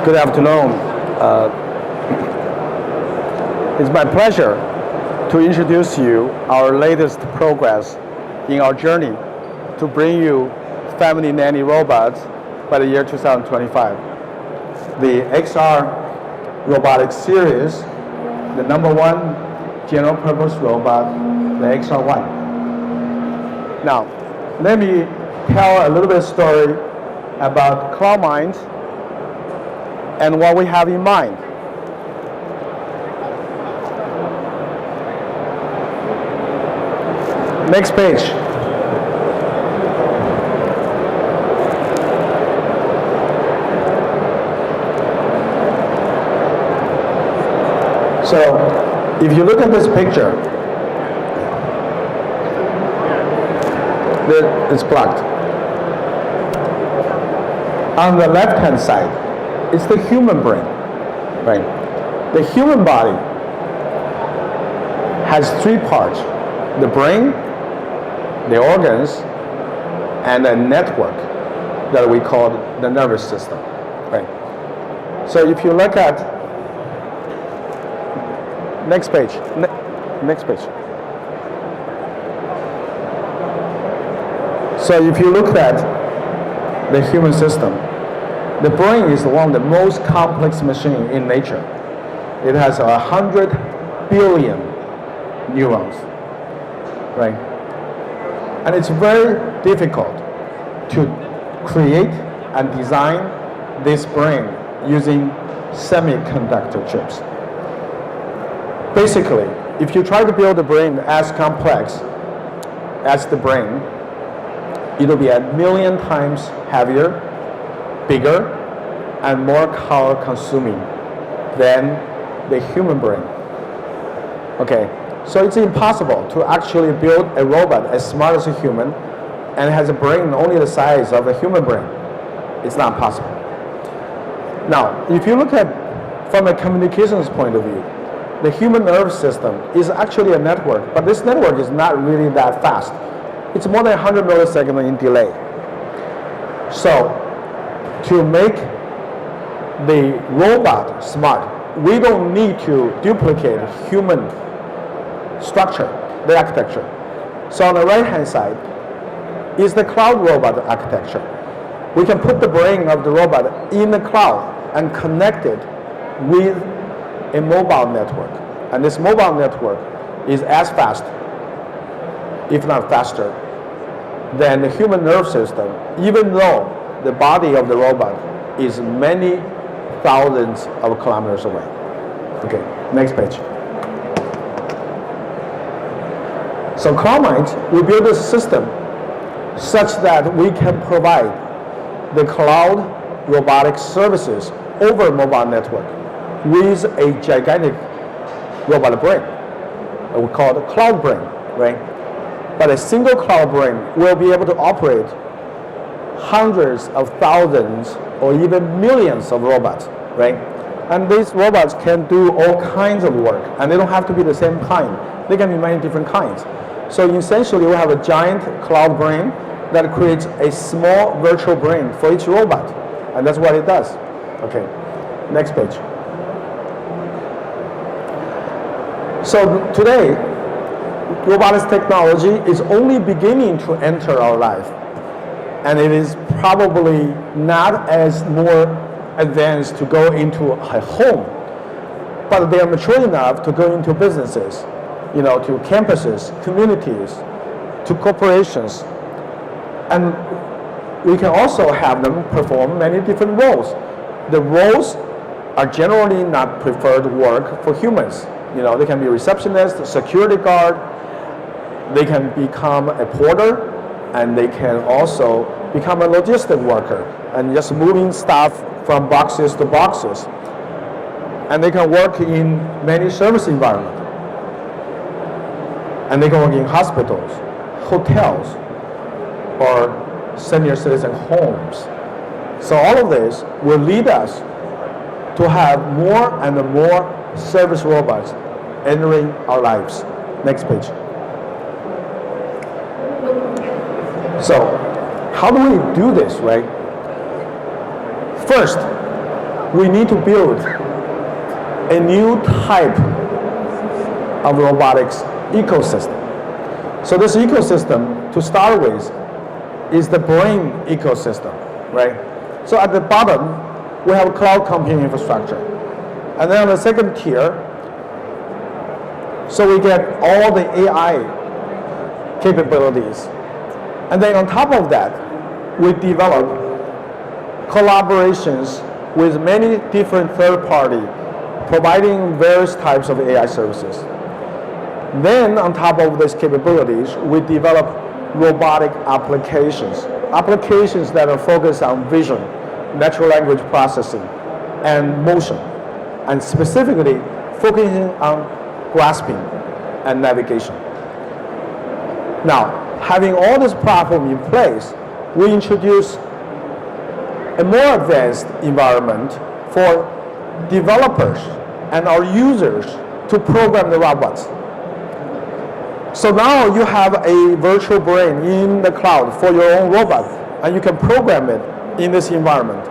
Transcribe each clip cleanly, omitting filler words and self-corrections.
Good afternoon. It's my pleasure to introduce you our latest progress in our journey to bring you family nanny robots by the year 2025. The XR Robotics series, the #1 general purpose robot, the XR1. Now, let me tell a little bit of story about CloudMinds and what we have in mind. Next page. So, if you look at this picture, it's plugged. On the left-hand side, it's the human brain, right? The human body has 3 parts: the brain, the organs, and a network that we call the nervous system, right? So if you look at next page, next page. So if you look at the human system, the brain is one of the most complex machines in nature. It has 100 billion neurons, right? And it's very difficult to create and design this brain using semiconductor chips. Basically, if you try to build a brain as complex as the brain, it'll be 1,000,000 times heavier, bigger, and more power consuming than the human brain. Okay, so it's impossible to actually build a robot as smart as a human and has a brain only the size of a human brain. It's not possible. Now, if you look at from a communications point of view, the human nervous system is actually a network, but this network is not really that fast. It's more than 100 milliseconds in delay. So, to make the robot smart, we don't need to duplicate human structure, the architecture. So on the right-hand side is the cloud robot architecture. We can put the brain of the robot in the cloud and connect it with a mobile network. And this mobile network is as fast, if not faster, than the human nerve system, even though the body of the robot is many thousands of kilometers away. Okay, next page. So CloudMinds, we built a system such that we can provide the cloud robotics services over mobile network with a gigantic robot brain. We call it cloud brain, right? But a single cloud brain will be able to operate hundreds of thousands or even millions of robots, right? And these robots can do all kinds of work, and they don't have to be the same kind. They can be many different kinds. So essentially, we have a giant cloud brain that creates a small virtual brain for each robot, and that's what it does. Okay, next page. So today, robotics technology is only beginning to enter our life, and it is probably not as more advanced to go into a home, but they are mature enough to go into businesses, you know, to campuses, communities, to corporations, and we can also have them perform many different roles. The roles are generally not preferred work for humans. You know, they can be receptionist, security guard, they can become a porter, and they can also become a logistic worker and just moving stuff from boxes to boxes. And they can work in many service environments. And they can work in hospitals, hotels, or senior citizen homes. So all of this will lead us to have more and more service robots entering our lives. Next page. So how do we do this, right? First, we need to build a new type of robotics ecosystem. So this ecosystem, to start with, is the brain ecosystem, right? So at the bottom, we have cloud computing infrastructure. And then on the second tier, so we get all the AI capabilities. And then on top of that, we develop collaborations with many different third parties providing various types of AI services. Then on top of these capabilities, we develop robotic applications that are focused on vision, natural language processing, and motion, and specifically focusing on grasping and navigation. Now, having all this platform in place, we introduce a more advanced environment for developers and our users to program the robots. So now you have a virtual brain in the cloud for your own robot, and you can program it in this environment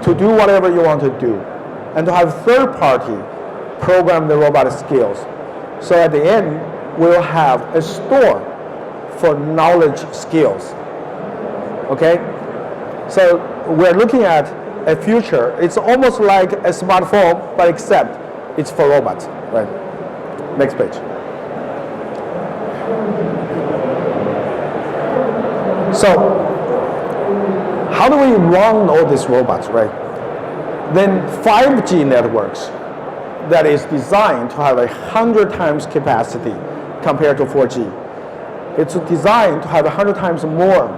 to do whatever you want to do, and to have third party program the robot skills. So at the end, we'll have a store for knowledge skills. Okay? So we're looking at a future, it's almost like a smartphone, but except it's for robots, right? Next page. So, how do we run all these robots, right? Then 5G networks that is designed to have 100 times capacity compared to 4G. It's designed to have 100 times more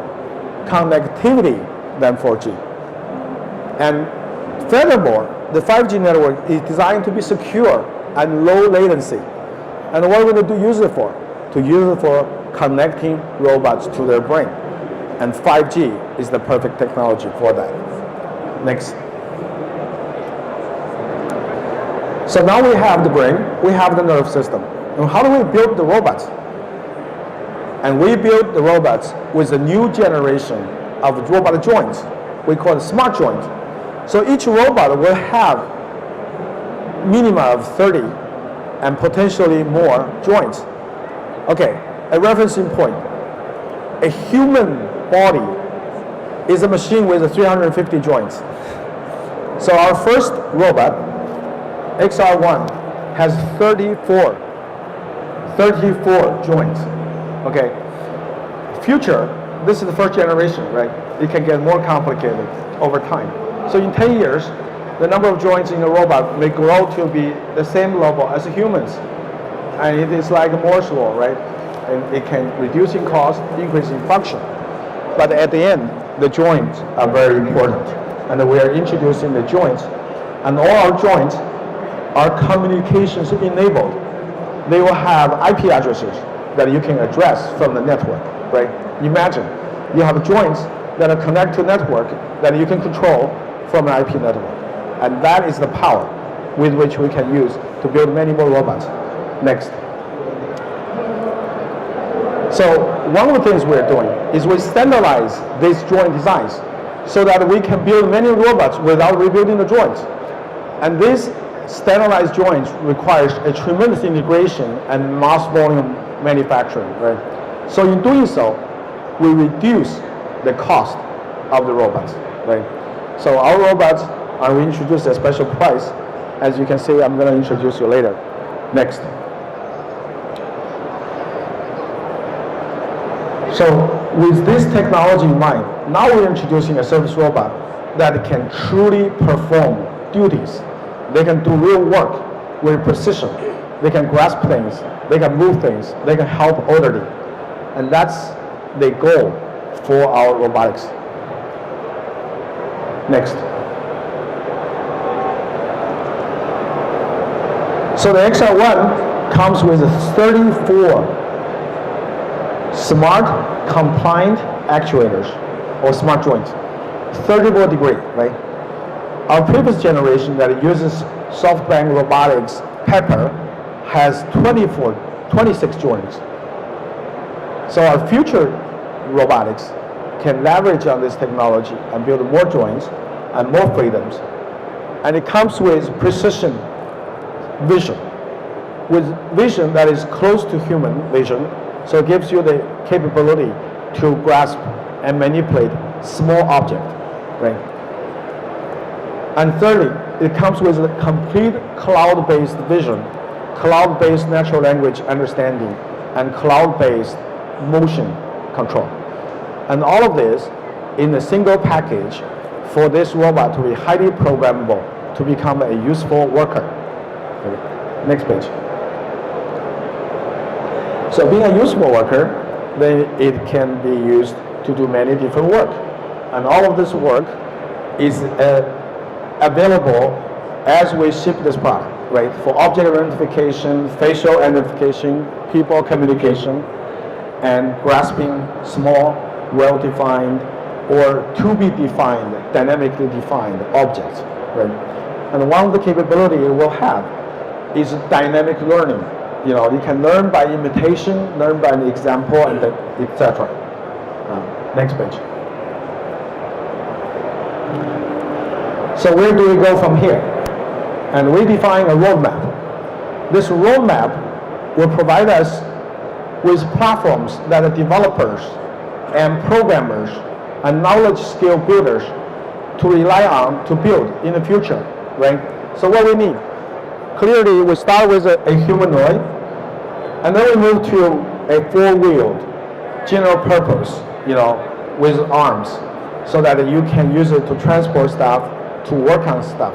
connectivity than 4G. And furthermore, the 5G network is designed to be secure and low latency. And what are we going to use it for? To use it for connecting robots to their brain. And 5G is the perfect technology for that. Next. So now we have the brain, we have the nerve system. Now how do we build the robots? And we build the robots with a new generation of robot joints. We call it smart joints. So each robot will have minimum of 30 and potentially more joints. Okay, a referencing point. A human body is a machine with 350 joints. So our first robot, XR1, has 34 joints. Okay. Future, this is the first generation, right? It can get more complicated over time. So in 10 years, the number of joints in a robot may grow to be the same level as humans. And it is like Moore's law, right? And it can reduce in cost, increase in function. But at the end, the joints are very important. And we are introducing the joints. And all our joints are communications enabled. They will have IP addresses that you can address from the network, right? Imagine you have joints that are connected to network that you can control from an IP network. And that is the power with which we can use to build many more robots. Next. So one of the things we're doing is we standardize these joint designs so that we can build many robots without rebuilding the joints. And these standardized joints requires a tremendous integration and mass volume manufacturing, right? So in doing so, we reduce the cost of the robots, right? So our robots are introduced at a special price. As you can see, I'm going to introduce you later. Next. So with this technology in mind, now we're introducing a service robot that can truly perform duties. They can do real work with precision. They can grasp things. They can move things. They can help orderly. And that's the goal for our robotics. Next. So the XR1 comes with 34 smart compliant actuators or smart joints, 34 degree, right? Our previous generation that uses SoftBank Robotics Pepper has 26 joints. So our future robotics can leverage on this technology and build more joints and more freedoms. And it comes with precision vision, with vision that is close to human vision, so it gives you the capability to grasp and manipulate small objects, right? And thirdly, it comes with a complete cloud-based vision, cloud-based natural language understanding, and cloud-based motion control. And all of this in a single package for this robot to be highly programmable to become a useful worker. Okay. Next page. So being a useful worker, then it can be used to do many different work. And all of this work is available as we ship this product, right? For object identification, facial identification, people communication, and grasping small, well-defined, or to-be-defined, dynamically defined objects, right? And one of the capabilities it will have is dynamic learning. You know, you can learn by imitation, learn by an example, and etc. Next page. So where do we go from here? And we define a roadmap. This roadmap will provide us with platforms that the developers and programmers and knowledge skill builders to rely on to build in the future, right? So what we need? Clearly, we start with a humanoid, and then we move to a four-wheeled, general purpose, you know, with arms, so that you can use it to transport stuff, to work on stuff.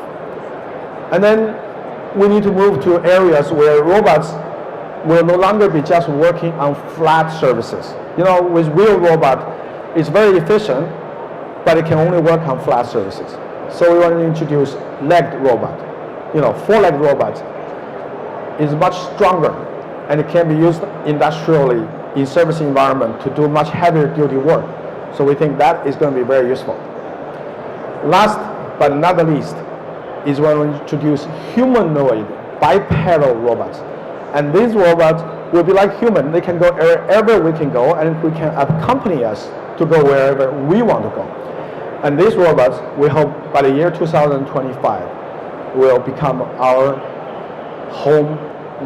And then we need to move to areas where robots will no longer be just working on flat surfaces. You know, with wheel robot, it's very efficient, but it can only work on flat surfaces. So we want to introduce legged robot. You know, four-legged robot is much stronger, and it can be used industrially in service environment to do much heavier duty work. So we think that is going to be very useful. Last but not the least is when we introduce humanoid bipedal robots. And these robots will be like human. They can go wherever we can go, and we can accompany us to go wherever we want to go. And these robots, we hope by the year 2025, will become our home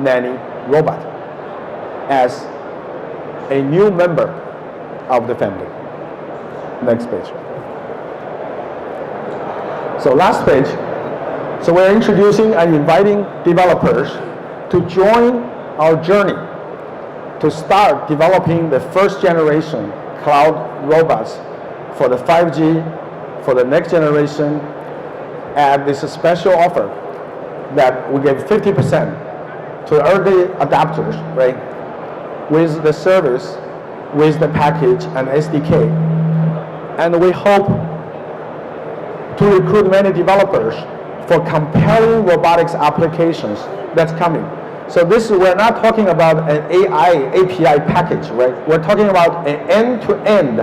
nanny robot as a new member of the family. Next page. So last page. So we're introducing and inviting developers to join our journey to start developing the first generation cloud robots for the 5G, for the next generation, at this special offer that we give 50% to early adopters, right? With the service, with the package and SDK. And we hope to recruit many developers for compelling robotics applications that's coming. So this, we're not talking about an AI API package, right? We're talking about an end-to-end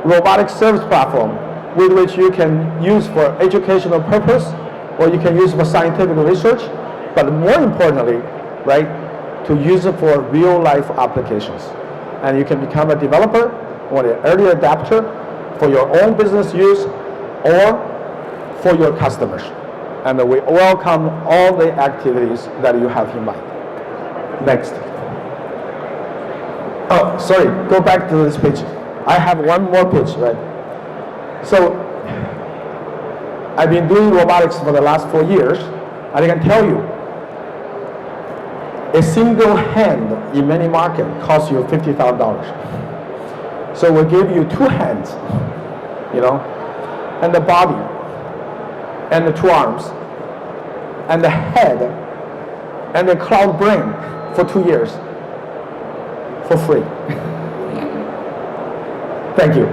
robotic service platform with which you can use for educational purpose, or you can use for scientific research, but more importantly, right, to use it for real-life applications. And you can become a developer or an early adapter for your own business use or for your customers. And we welcome all the activities that you have in mind. Next. Oh, sorry, go back to this page. I have one more page, right? So, I've been doing robotics for the last 4 years, and I can tell you, a single hand in many markets costs you $50,000. So we'll give you 2 hands, you know, and the body, and the 2 arms, and the head, and the cloud brain for 2 years, for free. Thank you.